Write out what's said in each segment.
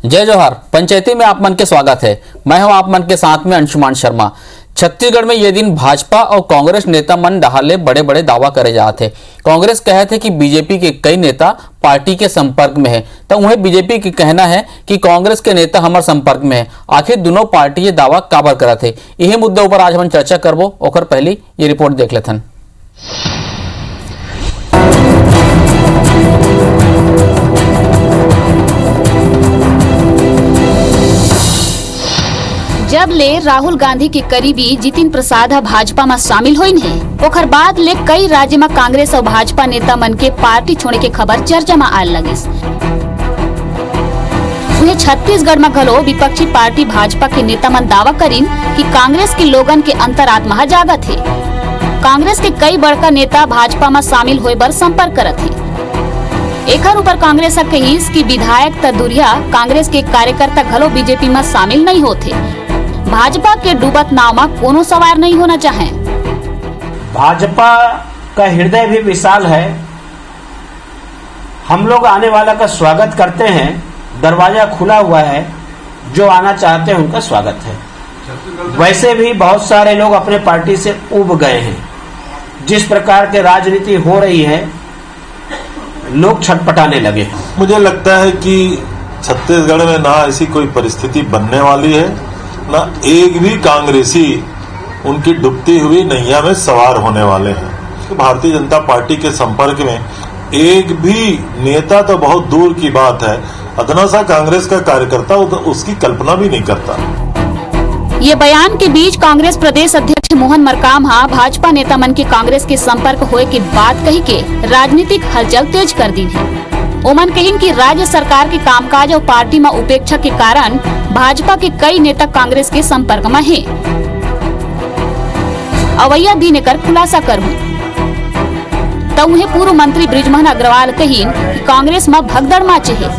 जय जोहार। पंचायती में आप मन के स्वागत है। मैं हूं आप मन के साथ में अंशुमान शर्मा। छत्तीसगढ़ में ये दिन भाजपा और कांग्रेस नेता मन डहाले बड़े बड़े दावा करे जाते। कांग्रेस कहे थे कि बीजेपी के कई नेता पार्टी के संपर्क में है, तो वहीं बीजेपी के कहना है कि कांग्रेस के नेता हमारे संपर्क में है। आखिर दोनों पार्टी ये दावा काबर करत है, यही मुद्दे ऊपर आज हम चर्चा करबो। ओकर पहले ये रिपोर्ट देख लेथन। जब ले राहुल गांधी के करीबी जितिन प्रसाद भाजपा में शामिल हुई है, ओकर बाद ले कई राज्य में कांग्रेस और भाजपा नेता मन के पार्टी छोड़े के खबर चर्चा में आल लगिस। वहीं छत्तीसगढ़ में घलो विपक्षी पार्टी भाजपा के नेता मन दावा करीन कि कांग्रेस के लोगन के अंतरात्मा जागत है। कांग्रेस के कई बड़का नेता भाजपा में शामिल होए बर संपर्क करत है। एकर ऊपर कांग्रेस कहिस कि विधायक तदुरिया कांग्रेस के कार्यकर्ता घलो बीजेपी में शामिल नहीं होते। भाजपा के डूबत नाव में कोनो सवार नहीं होना चाहे। भाजपा का हृदय भी विशाल है। हम लोग आने वाला का स्वागत करते हैं। दरवाजा खुला हुआ है, जो आना चाहते हैं उनका स्वागत है। वैसे भी बहुत सारे लोग अपने पार्टी से उब गए हैं। जिस प्रकार के राजनीति हो रही है, लोग छटपटाने लगे। मुझे लगता है कि छत्तीसगढ़ में ना ऐसी कोई परिस्थिति बनने वाली है, ना एक भी कांग्रेसी उनकी डूबती हुई नैया में सवार होने वाले हैं। भारतीय जनता पार्टी के संपर्क में एक भी नेता तो बहुत दूर की बात है, अदना सा कांग्रेस का कार्यकर्ता उसकी कल्पना भी नहीं करता। ये बयान के बीच कांग्रेस प्रदेश अध्यक्ष मोहन मरकाम भाजपा नेता मन के कांग्रेस के संपर्क होए की बात कही के राजनीतिक हलचल तेज कर दी है। ओमन कहिन कि राज्य सरकार के कामकाज और पार्टी में उपेक्षा के कारण भाजपा के कई नेता कांग्रेस के संपर्क में है। अवैया दिन कर खुलासा करूं तो उन्हें पूर्व मंत्री बृजमोहन अग्रवाल कहिन कि कांग्रेस में भगदड़ माचे है।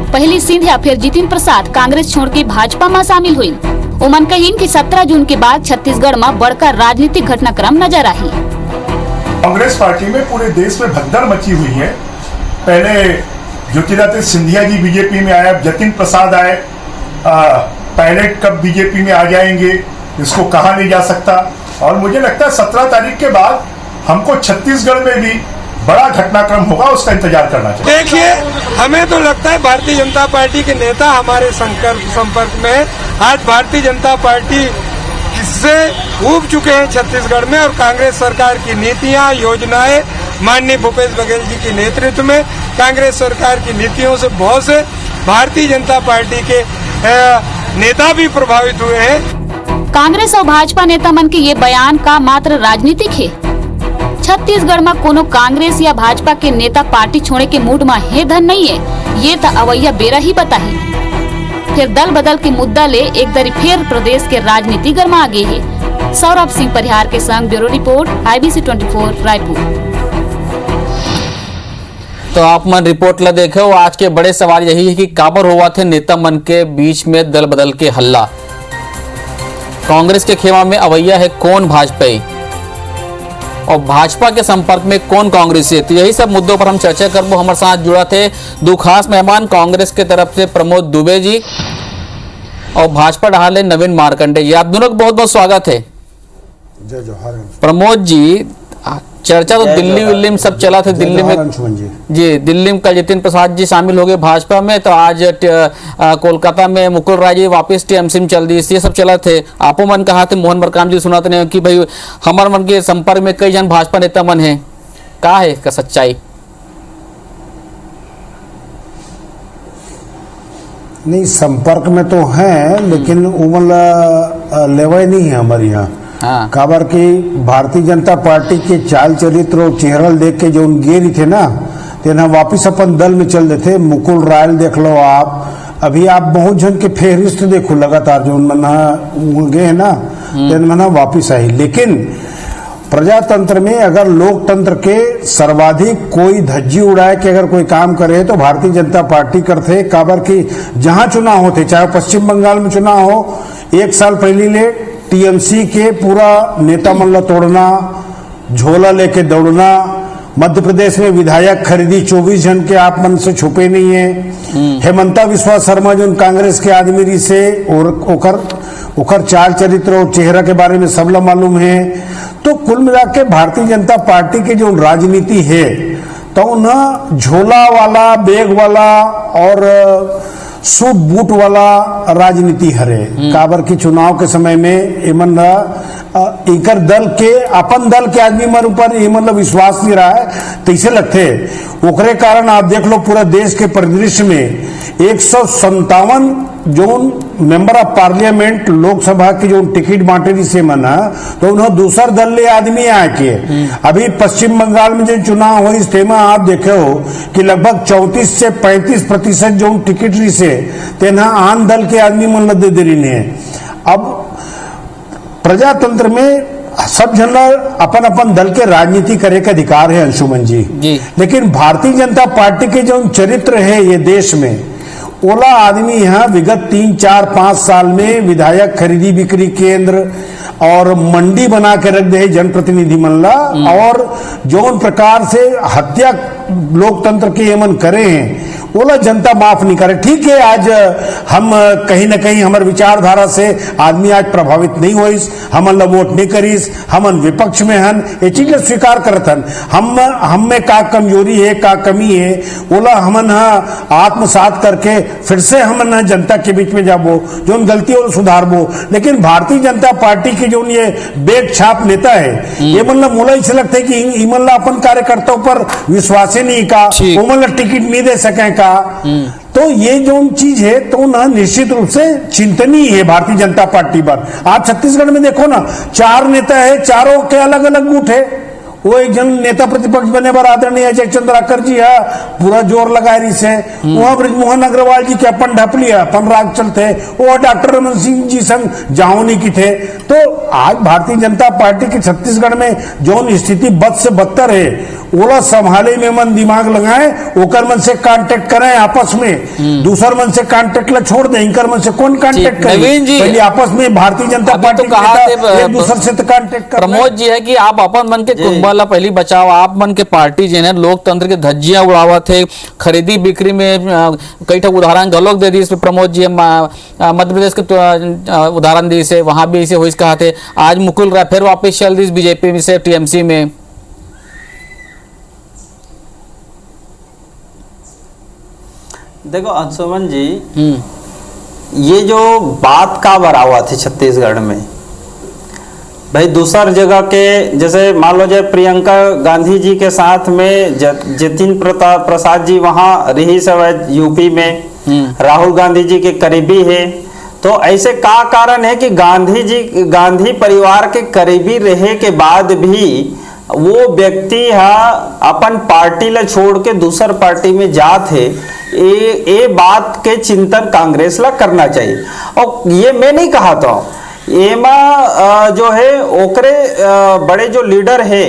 पहली सिंधिया फिर जितिन प्रसाद कांग्रेस छोड़ के भाजपा में शामिल हुई। ओमन कहिन कि 17 जून के बाद छत्तीसगढ़ में बड़का राजनीतिक घटनाक्रम नजर आई। कांग्रेस पार्टी में पूरे देश में भगदड़ मची हुई है। पहले ज्योतिरादित्य सिंधिया जी बीजेपी में आए, जतिन प्रसाद आए। पायलट कब बीजेपी में आ जाएंगे इसको कहा नहीं जा सकता। और मुझे लगता है 17 तारीख के बाद हमको छत्तीसगढ़ में भी बड़ा घटनाक्रम होगा, उसका इंतजार करना चाहिए। देखिए, हमें तो लगता है भारतीय जनता पार्टी के नेता हमारे संपर्क में। आज भारतीय जनता पार्टी इससे ऊब चुके हैं छत्तीसगढ़ में, और कांग्रेस सरकार की नीतियां, योजनाएं, माननीय भूपेश बघेल जी के नेतृत्व में कांग्रेस सरकार की नीतियों से बहुत से भारतीय जनता पार्टी के नेता भी प्रभावित हुए हैं। कांग्रेस और भाजपा नेता मन के ये बयान का मात्र राजनीतिक है। छत्तीसगढ़ में कोनो कांग्रेस या भाजपा के नेता पार्टी छोड़े के मूड में है धन नहीं है, ये तो अवैया बेरा ही बताही। फिर दल बदल के मुद्दा ले एक दरी फिर प्रदेश के राजनीति गर्मा आगे है। सौरभ सिंह परिहार के संग ब्यूरो रिपोर्ट, IBC 24 रायपुर। तो आप मन रिपोर्ट ला देखे हो। आज के बड़े सवाल यही है कि काबर हुआ थे नेता मन के बीच में दल बदल के हल्ला। कांग्रेस के खेमा में अवैया है कौन भाजपाई, और भाजपा के संपर्क में कौन कांग्रेसी। तो यही सब मुद्दों पर हम चर्चा करबो। हमारे साथ जुड़ा थे दो खास मेहमान, कांग्रेस के तरफ से प्रमोद दुबे जी और भाजपा डहाले नवीन मार्कंडे जी। आप दोनों का बहुत बहुत स्वागत है। जय जोहार। प्रमोद जी, चर्चा तो दिल्ली में सब चला था। दिल्ली में जी दिल्ली में कल जितिन प्रसाद जी शामिल हो गए भाजपा में, तो आज कोलकाता में मुकुल राय जी वापस टीएमसी में चल दी। ये सब चला थे। आपो मन कहा थे, मोहन मरकाम जी सुनाते नहीं कि भाई हमारे मन के संपर्क में कई जन भाजपा नेता मन है। का है का सच्चाई? नहीं, संपर्क में तो है, लेकिन उमर लेवल नहीं है हमारे यहाँ। हाँ। काबर की भारतीय जनता पार्टी के चाल चरित्र और चेहरा देख के जो गेरी थे ना, तेना वापिस अपन दल में चल देते। मुकुल राय देख लो आप, अभी आप बहुत जन के फेहरिस्त देखो लगातार जो मना गए ना, तेन मना वापिस आई। लेकिन प्रजातंत्र में अगर लोकतंत्र के सर्वाधिक कोई धज्जी उड़ाए कि अगर कोई काम करे तो भारतीय जनता पार्टी करते। काबर की जहां चुनाव होते, चाहे पश्चिम बंगाल में चुनाव हो, 1 साल पहले ले टीएमसी के पूरा नेता मन ला तोड़ना, झोला लेके दौड़ना, मध्य प्रदेश में विधायक खरीदी 24 जन के आप मन से छुपे नहीं है। हेमंता विश्वा शर्मा जो कांग्रेस के आदमी रही से और ओकर चाल चरित्र और चेहरा के बारे में सबला मालूम है। तो कुल मिला के भारतीय जनता पार्टी की जो राजनीति है तो न झोला वाला, बैग वाला और सूट बूट वाला राजनीति हरे। काबर की चुनाव के समय में एमन इकर दल के अपन दल के आदमी मन ऊपर मतलब विश्वास नहीं रहा है, तैसे लगते ओकरे कारण आप देख लो पूरा देश के परिदृश्य में 157 zone member of parliament Lok Sabha की जो टिकट बांटे से मना तो उन्होंने दूसर दल ले आदमी आके अभी पश्चिम बंगाल में जो चुनाव हुई तेमा आप देखे हो कि लगभग 34 से 35% जो टिकट रही से तेना आन दल के आदमी मन दे दे रही है। अब प्रजातंत्र में सब जन अपन अपन दल के राजनीति करे के अधिकार है अंशुमन जी, लेकिन भारतीय जनता पार्टी के जो चरित्र है ये देश में ओला आदमी यहाँ विगत 3, 4, 5 साल में विधायक खरीदी बिक्री केंद्र और मंडी बना के रख दे जनप्रतिनिधि मनला और जो प्रकार से हत्या लोकतंत्र के यमन करे हैं ओला जनता माफ नहीं करे। ठीक है, आज हम कहीं न कहीं हमारे विचारधारा से आदमी आज प्रभावित नहीं होइस, हमन ला वोट नहीं करीस, हमन विपक्ष में हन, ये चीज स्वीकार करत हन। हम में का कमजोरी है, का कमी है, ओला हमन आत्मसात करके फिर से हमन जनता के बीच में जाबो, जो गलती और सुधारबो। लेकिन भारतीय जनता पार्टी के जो ये बेग छाप नेता है ये मतलब मोला ऐसे लगता है कि इमन ला अपन कार्यकर्ताओं पर विश्वास नहीं का, उमन ला टिकट नहीं दे सके का। तो ये जो चीज है तो ना निश्चित रूप से चिंतनीय है भारतीय जनता पार्टी पर। आप छत्तीसगढ़ में देखो ना 4 नेता है, चारों के अलग अलग गुट है। वो एक जन नेता प्रतिपक्ष बने पर आदरणीय अजय चंद्राकर जी है पूरा जोर लगा रही से, वहां ब्रजमोहन अग्रवाल जी के अपन ढप लिया अपन राग चलते, वो डॉक्टर रमन सिंह जी संग जाओनी की थे। तो आज भारतीय जनता पार्टी के छत्तीसगढ़ में जो स्थिति बद से बदतर है ओला संभाले में मन दिमाग लगाए, ओकर मन से कांटेक्ट करें आपस में, दूसर मन से कांटेक्ट ला छोड़ दे, इनकर मन से कौन कांटेक्ट करे, पहले आपस में भारतीय जनता पार्टी तो कहा एक दूसरे से कांटेक्ट कर। प्रमोद जी है कि आप अपन मन के कुंबा पहली बचाओ, आप मन के पार्टी जो है लोकतंत्र के धज्जियां उड़ावत है, खरीदी बिक्री में कई ठो उदाहरण गलोक दे दी इस प्रमोद जी मध्य प्रदेश के उदाहरण दी से वहां भी ऐसे हुई कहा थे। आज मुकुल राय फिर वापस चल दी बीजेपी में से टीएमसी में। देखो अंशुमन जी, ये जो बात का बरावा थी छत्तीसगढ़ में भाई दूसर जगह के, जैसे मान लो जब प्रियंका गांधी जी के साथ में जतिन प्रसाद जी वहां रही से यूपी में, राहुल गांधी जी के करीबी है, तो ऐसे का कारण है कि गांधी परिवार के करीबी रहे के बाद भी वो व्यक्ति अपन पार्टी ला छोड़ के दूसर पार्टी में जात है। ये बात के चिंतन कांग्रेस ला करना चाहिए। और ये मैं नहीं कहा था, एमा जो है ओकरे बड़े जो लीडर है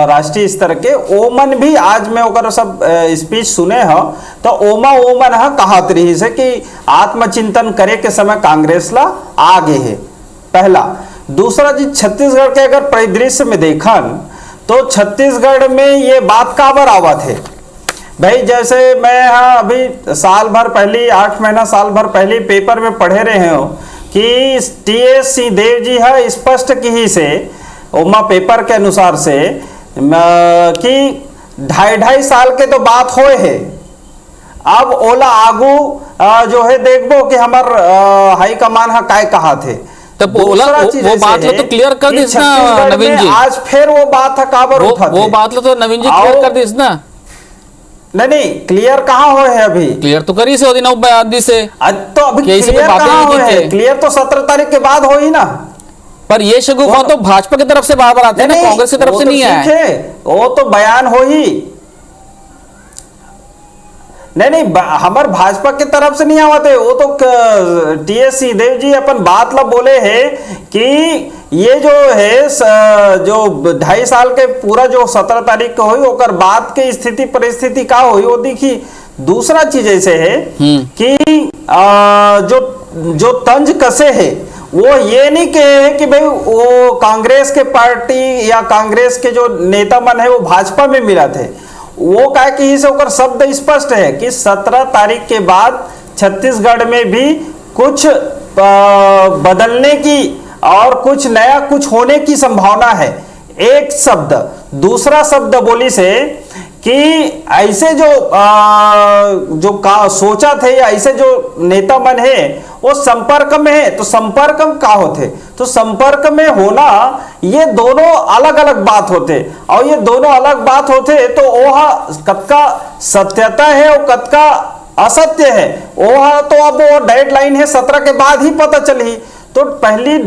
राष्ट्रीय स्तर के ओमन भी आज मैं ओकर सब स्पीच सुने हो तो ओमन कहत रही से कि आत्मचिंतन करे के समय कांग्रेस ला आगे है। पहला। दूसरा जी, छत्तीसगढ़ के अगर परिदृश्य में देखन तो छत्तीसगढ़ में ये बात का बरावत है भाई। जैसे मैं अभी साल भर पहले 8 महीना साल भर पहले पेपर में पढ़े रहे हो कि टी.एस. सिंहदेव जी है स्पष्ट की से ओमा पेपर के अनुसार से कि 2.5 साल के तो बात होए है। अब ओला आगू जो है देखबो कि हमार हाई कमान है काय कहा थे। तब वो बात लो तो क्लियर कर दीस ना नवीन जी। आज फिर वो बात है काबर उठा वो बात लो तो नवीन जी क्लियर कर दीस ना। नहीं क्लियर कहाँ हो है अभी? क्लियर तो करी से आदि से तो अभी क्लियर कहाँ हो है? क्लियर तो 17 तारीख के बाद हो ही ना। पर ये शगुफा तो भाजपा की तरफ से बार बार आते हैं ना, कांग्रेस की तरफ से नहीं आया। वो तो बयान हो ही नहीं हमार भाजपा की तरफ से नहीं आवते। वो तो टी.एस. सिंहदेव जी अपन बात ला बोले है कि ये जो है जो 2.5 साल के पूरा जो 17 तारीख को हुई ओकर बाद के स्थिति परिस्थिति का हुई वो देखी। दूसरा चीज ऐसे है कि जो तंज कसे है वो ये नहीं कहे कि भाई वो कांग्रेस के पार्टी या कांग्रेस के जो नेता मन है वो भाजपा में मिला थे। वो कहा कि इसे होकर शब्द स्पष्ट है कि 17 तारीख के बाद छत्तीसगढ़ में भी कुछ बदलने की और कुछ नया कुछ होने की संभावना है। एक शब्द। दूसरा शब्द बोली से कि ऐसे जो सोचा थे या ऐसे जो नेता मन है वो संपर्क में है, तो संपर्क में का होते, तो संपर्क में होना ये दोनों अलग अलग बात होते, और ये दोनों अलग बात होते तो वह कतका सत्यता है और कतका असत्य है वह तो अब वो डेडलाइन है 17 के बाद ही पता चली। तो पहली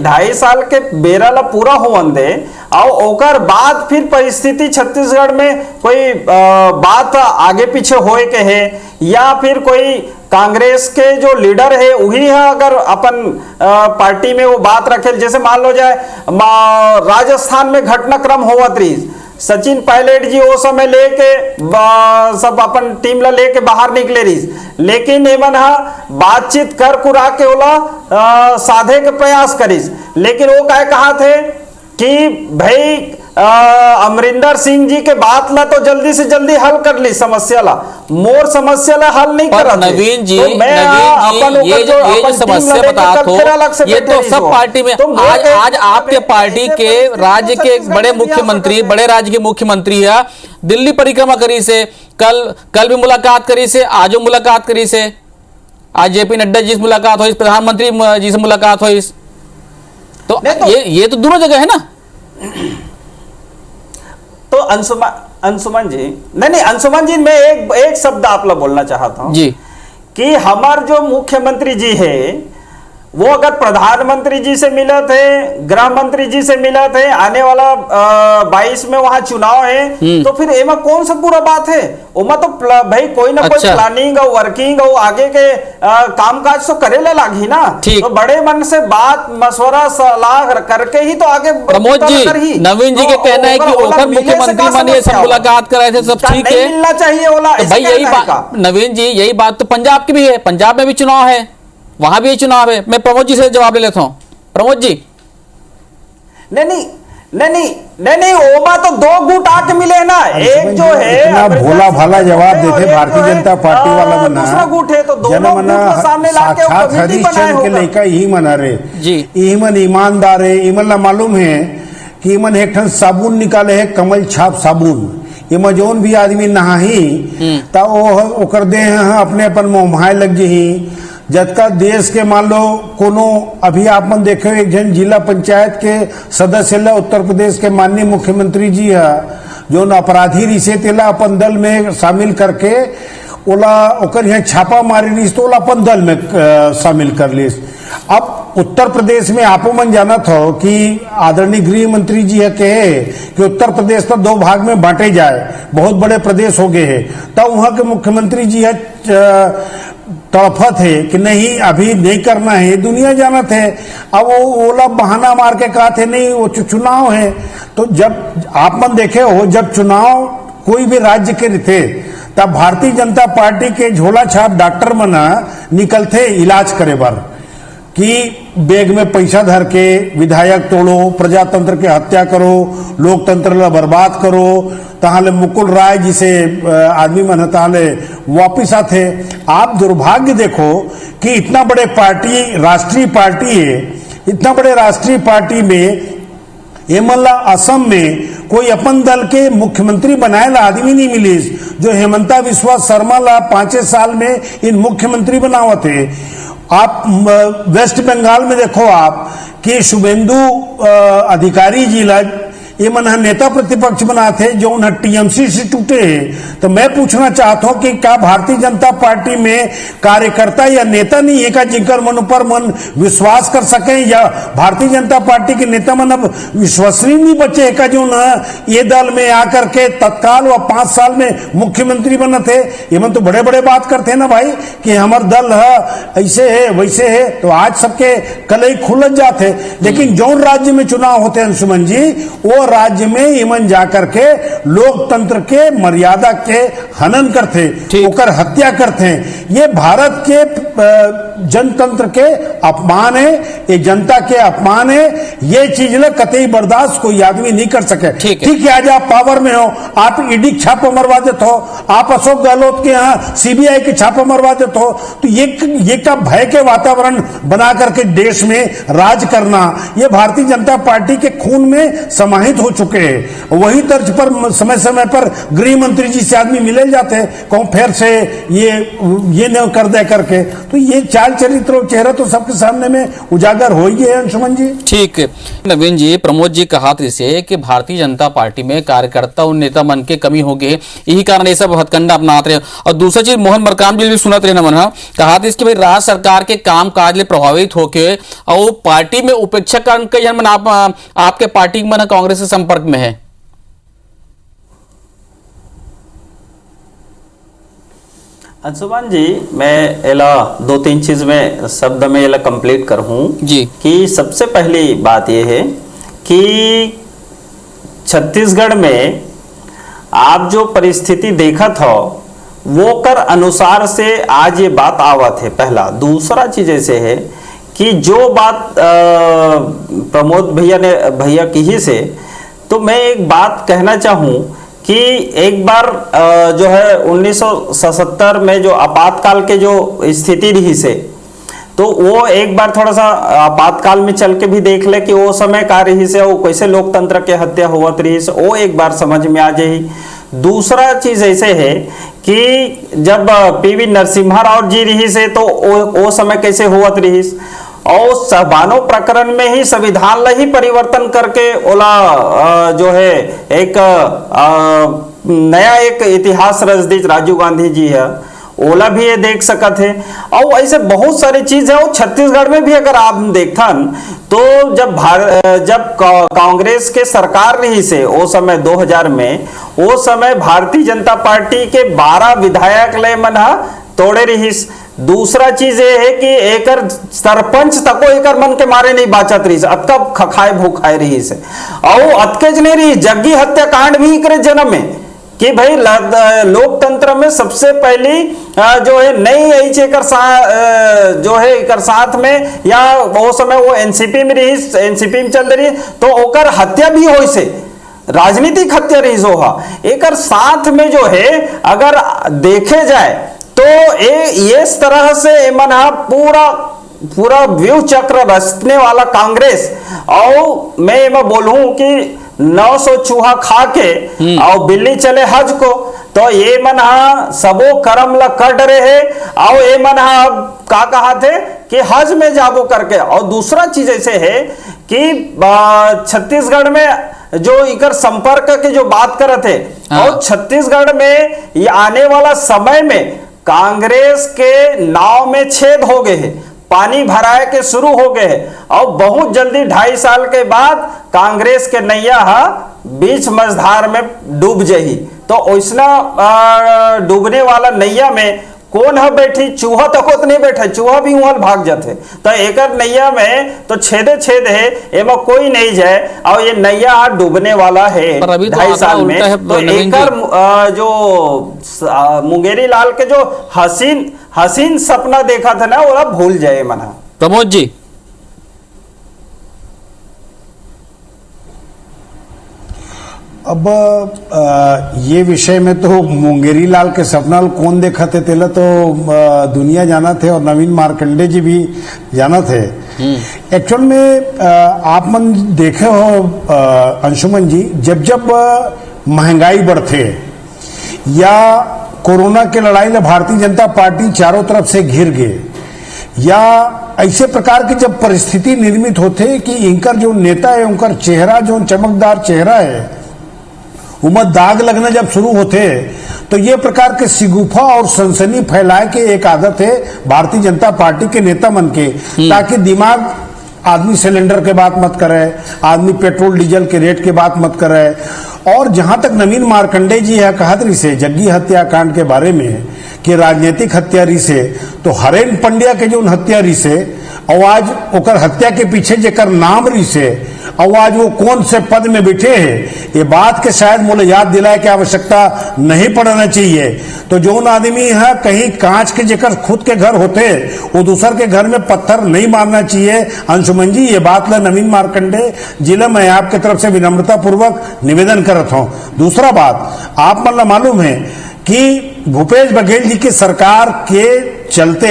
ढाई साल के बेरा ला पूरा होवन दे और ओकर बाद फिर परिस्थिति छत्तीसगढ़ में कोई बात आगे पीछे होए के है या फिर कोई कांग्रेस के जो लीडर है वही है अगर अपन पार्टी में वो बात रखे। जैसे मान लो जाए राजस्थान में घटनाक्रम होवत रही, सचिन पायलट जी वो समय लेके सब अपन टीम ला लेके बाहर निकले रही, लेकिन एमन बातचीत कर कुरा के ओला साधे के प्रयास करीस। लेकिन वो कहा थे कि भाई अमरिंदर सिंह जी के बात ला तो जल्दी से जल्दी हल कर ली समस्या ला, मोर समस्या ला हल नहीं कर रहे। नवीन जी, तो ये जो समस्या बतात हो ये तो सब पार्टी में तो आज आपके पार्टी के राज्य के बड़े मुख्यमंत्री, बड़े राज्य के मुख्यमंत्री है दिल्ली परिक्रमा करी से, कल भी मुलाकात करी से, आजो मुलाकात करी से, आज जेपी नड्डा जी से मुलाकात हुई, प्रधानमंत्री जी से मुलाकात हुई, तो ये तो दोनों जगह है ना। तो अंशुमन जी नहीं अंशुमन जी, मैं एक शब्द आप लोग बोलना चाहता हूं जी कि हमारे जो मुख्यमंत्री जी है वो अगर प्रधानमंत्री जी से मिला थे, गृह मंत्री जी से मिला थे, आने वाला 22 में वहां चुनाव है, तो फिर एमा कौन सा पूरा बात है? ओमा तो भाई कोई ना कोई प्लानिंग और वर्किंग और आगे के कामकाज तो करेला लागी ना। तो बड़े मन से बात मशवरा सलाह करके ही तो आगे। प्रमोद जी, नवीन जी के कहना है कि ओकर मुख्यमंत्री मानिए सब मुलाकात कराए थे, सब ठीक है, मिलना चाहिए ओला। भाई यही बात नवीन जी, यही बात तो पंजाब की भी है, पंजाब में भी चुनाव है, वहां भी चुनाव है। मैं प्रमोद जी से जवाब ले लेता हूं। प्रमोद जी नहीं ओमा तो दो गुट आके मिले ना, एक जो है भोला भाला जवाब देते भारतीय जनता पार्टी वाला मना, दूसरा गुट है तो दोनों गुट सामने लाके हरीशचंद्र के लड़का यही मना रहे जी, ईमन ईमानदार है। ईमन ला मालूम है कि ईमन एक ठन साबुन निकाले है, कमल छाप साबुन, इमा जोन भी आदमी नहाही ता ओकर दे अपने अपन मोहमाए लग जी। जबका देश के मान लो कोनो अभी आप मन देखे एक जन जिला पंचायत के सदस्य ला उत्तर प्रदेश के माननीय मुख्यमंत्री जी है जो अपराधी रिसे तेला अपन दल में शामिल करके ओला ओकर यहाँ छापा मारी रही तो ओला अपन दल में शामिल कर ली। अब उत्तर प्रदेश में आपो मन जाना था कि आदरणीय गृह मंत्री जी है कहे कि उत्तर प्रदेश तो 2 भाग में बांटे जाए, बहुत बड़े प्रदेश हो गए हैं, तब वहां के मुख्यमंत्री जी है तड़फत है कि नहीं अभी नहीं करना है, दुनिया जाना थे। अब वो ओला बहाना मार के कहा थे नहीं वो चुनाव है। तो जब आप मन देखे हो जब चुनाव कोई भी राज्य के थे तब भारतीय जनता पार्टी के झोला छाप डॉक्टर मना निकलते इलाज करे बार कि बैग में पैसा धर के विधायक तोड़ो, प्रजातंत्र के हत्या करो, लोकतंत्र ला बर्बाद करो, तहाले मुकुल राय जिसे आदमी मन तहाले वापिस आते। आप दुर्भाग्य देखो कि इतना बड़े पार्टी राष्ट्रीय पार्टी है, इतना बड़े राष्ट्रीय पार्टी में हेमला असम में कोई अपन दल के मुख्यमंत्री बनाए ला आदमी नहीं मिली जो हेमंता बिस्वा शर्मा ला 5 साल में इन मुख्यमंत्री बनावत है। आप वेस्ट बंगाल में देखो आप कि शुभेंदु अधिकारी जी ला ये मन नेता प्रतिपक्ष बनाते जो उन्हें टीएमसी से टूटे हैं। तो मैं पूछना चाहता हूं कि क्या भारतीय जनता पार्टी में कार्यकर्ता या नेता नहीं है का जिनकर मन पर मन विश्वास कर सके, या भारतीय जनता पार्टी के नेता मन अब विश्वसनीय नहीं बचे का जो न ये दल में आकर के तत्काल व 5 साल में मुख्यमंत्री बने थे। ये मन तो बड़े बड़े बात करते हैं ना भाई कि हमार दल है ऐसे है वैसे है, तो आज सबके कलई खुलत जाते। लेकिन जौन राज्य में चुनाव होते हैं अंशुमन जी वो राज्य में इमन जाकर के लोकतंत्र के मर्यादा के हनन करते, ओकर हत्या करते। ये भारत के जनतंत्र के अपमान है, ये जनता के अपमान है। ये चीज ल कतई बर्दाश्त कोई आदमी नहीं कर सके। ठीक है, आज आप पावर में हो, आप ईडी छापा मरवा देते हो, आप अशोक गहलोत के यहाँ सीबीआई के छापा मरवा देते हो, तो ये का भय के वातावरण बना करके देश में राज करना, ये भारतीय जनता पार्टी के खून में समाहित हो चुके हैं। वही तर्ज पर समय समय पर गृह मंत्री जी से आदमी मिले जाते हैं, कहूं फिर से ये न कर दे करके, तो ये चाल चरित्र और चेहरा तो सबके सामने में उजागर हो ही है। अंशुमन जी, ठीक है। नवीन जी, प्रमोद जी कहा से कि भारतीय जनता पार्टी में कार्यकर्ता और नेता मन के कमी हो गए, यही कारण ये सब हथकंडा अपनाते रहे। और दूसरा चीज मोहन मरकाम जी भी सुनते रहे मन कहा था इसके भाई राज्य सरकार के काम काज ले प्रभावित होके और पार्टी में उपेक्षा कारण कई जन आपके पार्टी मन कांग्रेस के संपर्क में है। अंशुमान जी, मैं एला 2-3 चीज में शब्द में एला कंप्लीट करूं जी कि सबसे पहली बात यह है कि छत्तीसगढ़ में आप जो परिस्थिति देखा था वो कर अनुसार से आज ये बात आवत है। पहला। दूसरा चीज ऐसे है कि जो बात प्रमोद भैया की ही से, तो मैं एक बात कहना चाहूं कि एक बार जो है 1977 में जो आपातकाल के जो स्थिति रही से, तो वो एक बार थोड़ा सा आपातकाल में चल के भी देख ले कि वो समय का रही से, वो कैसे लोकतंत्र के हत्या होवत रही से, वो एक बार समझ में आ जाए। दूसरा चीज ऐसे है कि जब पीवी नरसिम्हा राव जी रही से, तो वो समय कैसे होवत रही, और सबानो प्रकरण में ही संविधान ला ही परिवर्तन करके ओला जो है एक नया एक इतिहास रच दी राजीव गांधी जी है, ओला भी ये देख सकत है। और ऐसे बहुत सारी चीज है। और छत्तीसगढ़ में भी अगर आप देखन तो जब कांग्रेस के सरकार रही से वो समय 2000 में, वो समय भारतीय जनता पार्टी के 12 विधायक ले मन तोड़े रही। दूसरा चीज ये है कि एकर सरपंच तको एकर मन के मारे नहीं बाचत रही, अतका खखाए भूखाए रही से। और अतके नहीं रही, जग्गी हत्याकांड भी एकरे जन्म में कि भाई लोकतंत्र में सबसे पहली जो है नई जो है एकर साथ में, या वो समय वो एनसीपी में रही, एनसीपी में चल रही, तो ओकर हत्या भी हो से, राजनीतिक हत्या रही सोहा। एकर साथ में जो है अगर देखे जाए तो इस तरह से मन पूरा व्यू चक्र रचने वाला कांग्रेस, और मैं ये बोलूं कि 900 चूहा खा के और बिल्ली चले हज को, तो ये मन सबो कर्म ला कट रहे, और ये मन का कहा थे कि हज में जाबो करके। और दूसरा चीज ऐसे है कि छत्तीसगढ़ में जो इकर संपर्क के जो बात करते थे, और छत्तीसगढ़ में ये आने वाला समय में कांग्रेस के नाव में छेद हो गए हैं, पानी भराए के शुरू हो गए हैं, और बहुत जल्दी 2.5 साल के बाद कांग्रेस के नैया बीच मझधार में डूब जाही। तो ऐसा डूबने वाला नैया में कौन है बैठी, चूहा तक तो नहीं बैठा, चूहा भी वहां भाग जाते। तो एकर नैया में तो छेदे छेद है, एमा कोई नहीं जाए, और ये नैया डूबने वाला है 2.5 साल में। तो एकर जो मुंगेरी लाल के जो हसीन सपना देखा था ना, वो भूल जाए मना। प्रमोद जी, अब ये विषय में तो मुंगेरी लाल के सपना कौन देखा थे तेला तो दुनिया जाना थे, और नवीन मार्कंडे जी भी जाना थे। एक्चुअल में आप मन देखे हो अंशुमन जी, जब महंगाई बढ़ते या कोरोना के लड़ाई में भारतीय जनता पार्टी चारों तरफ से घिर गए, या ऐसे प्रकार की जब परिस्थिति निर्मित होते कि इनकर जो नेता है उनका चेहरा जो चमकदार चेहरा है उमर दाग लगना जब शुरू होते, तो ये प्रकार के सिगुफा और सनसनी फैलाए के एक आदत है भारतीय जनता पार्टी के नेता मन के, ताकि दिमाग आदमी सिलेंडर के बात मत करे, आदमी पेट्रोल डीजल के रेट के बात मत करे। और जहां तक नवीन मार्कंडे जी है कहत रही से जग्गी हत्याकांड के बारे में कि राजनीतिक हत्यारी से, तो हरेन पंड्या के जो हत्यारी से, और आज ओकर हत्या के पीछे जेकर नाम रही से, और आज वो कौन से पद में बैठे हैं, ये बात के शायद मुझे याद दिलाए की आवश्यकता नहीं पड़ना चाहिए। तो जो आदमी है कहीं कांच के जेकर खुद के घर होते वो दूसर के घर में पत्थर नहीं मारना चाहिए। अंशुमन जी, ये बात ला नवीन मार्कंडे जिला मैं आपके तरफ से विनम्रता पूर्वक निवेदन करता हूं। दूसरा बात, आप मतलब मालूम है कि भूपेश बघेल जी की सरकार के चलते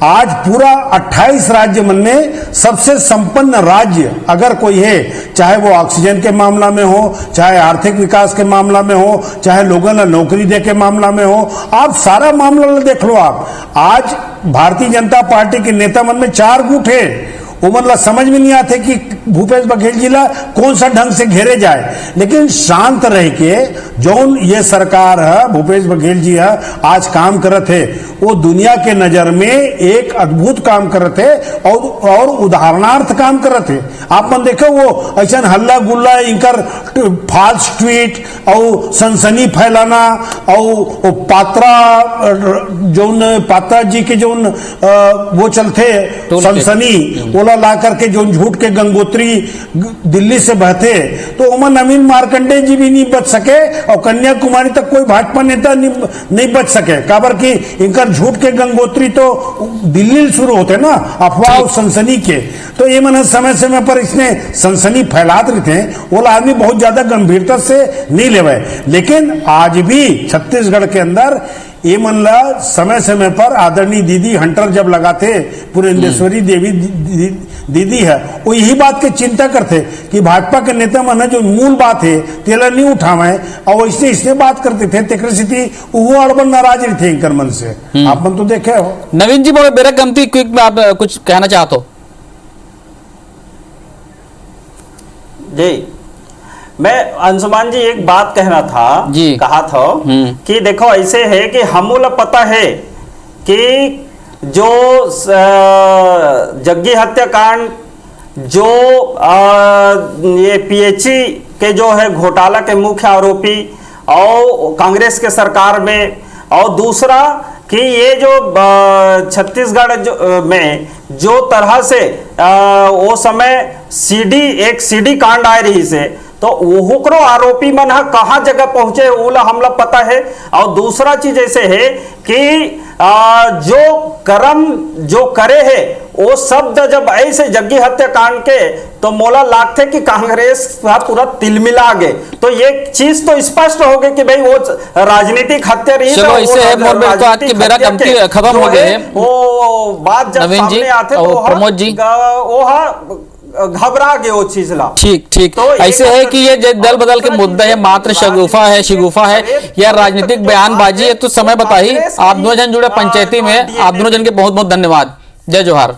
आज पूरा 28 राज्य में सबसे संपन्न राज्य अगर कोई है, चाहे वो ऑक्सीजन के मामला में हो, चाहे आर्थिक विकास के मामला में हो, चाहे लोगों ने नौकरी दे के मामला में हो, आप सारा मामला देख लो। आप आज भारतीय जनता पार्टी के नेता मन में 4 गुट है, वो मतलब समझ में नहीं आते कि भूपेश बघेल जी ला कौन सा ढंग से घेरे जाए। लेकिन शांत रह के जो ये सरकार है, भूपेश बघेल जी है आज काम करत है, वो दुनिया के नजर में एक अद्भुत काम करत है और उदाहरणार्थ काम करत है। आप मन देखो वो ऐसा हल्ला गुल्ला इनकर फॉल्स ट्वीट और सनसनी फैलाना और पात्रा जी के जो वो चलते सनसनी बोला ला करके जो झूठ के गंगोत्री दिल्ली से बहते, तो उमर नवीन मार्कंडे जी भी नहीं बच सके और कन्याकुमारी तक कोई भाजपा नेता नहीं बच सके। काबर की इनका झूठ के गंगोत्री तो दिल्ली शुरू होते ना, अफवाह और सनसनी के। तो ये मन समय समय पर इसने सनसनी फैलाते रहते, वो आदमी बहुत ज्यादा गंभीरता से नहीं लेवे। लेकिन आज भी छत्तीसगढ़ के अंदर ये मनला समय समय पर आदरणीय दीदी हंटर जब लगाते, पुरेंद्रेश्वरी देवी दीदी है, वो यही बात की चिंता करते कि भाजपा के नेता मन जो मूल बात है तेला नहीं उठावे और इसने बात करते थे, तेकर स्थिति वो अड़बन नाराज थे इनकर मन से। आप मन तो देखे हो। नवीन जी मेरा गमती क्विक में आप कुछ कहना चाहते हो? जी, मैं अंशुमान जी एक बात कहना था जी, कहा था कि देखो ऐसे है कि हमको पता है कि जो जग्गी हत्याकांड, जो ये पीएचई के जो है घोटाला के मुख्य आरोपी और कांग्रेस के सरकार में, और दूसरा कि ये जो छत्तीसगढ़ में जो तरह से वो समय एक सीडी कांड आए रही से, तो वो आरोपी मन कहाँ जगह पहुंचे ओला हमला पता है। और दूसरा चीज ऐसे है कि जो कर्म जो करे है वो शब्द जब ऐसे जग्गी हत्याकांड के, तो मोला लागते कि कांग्रेस पूरा तिलमिला गए। तो ये चीज तो स्पष्ट हो गई कि भाई वो राजनीतिक हत्या रही। चलो इसे है तो आज की मेरा गमती खत्म हो गए। वो बात जब सामने आते तो प्रमोद जी वो घबरा गए वो चीज ला। ठीक तो ऐसे है कि ये दल बदल के मुद्दा है, मात्र शिगुफा है या राजनीतिक बयानबाजी है, तो समय बताइए। आप दोनों जन जुड़े पंचायती में, आप दोनों जन के बहुत बहुत धन्यवाद। जय जोहार।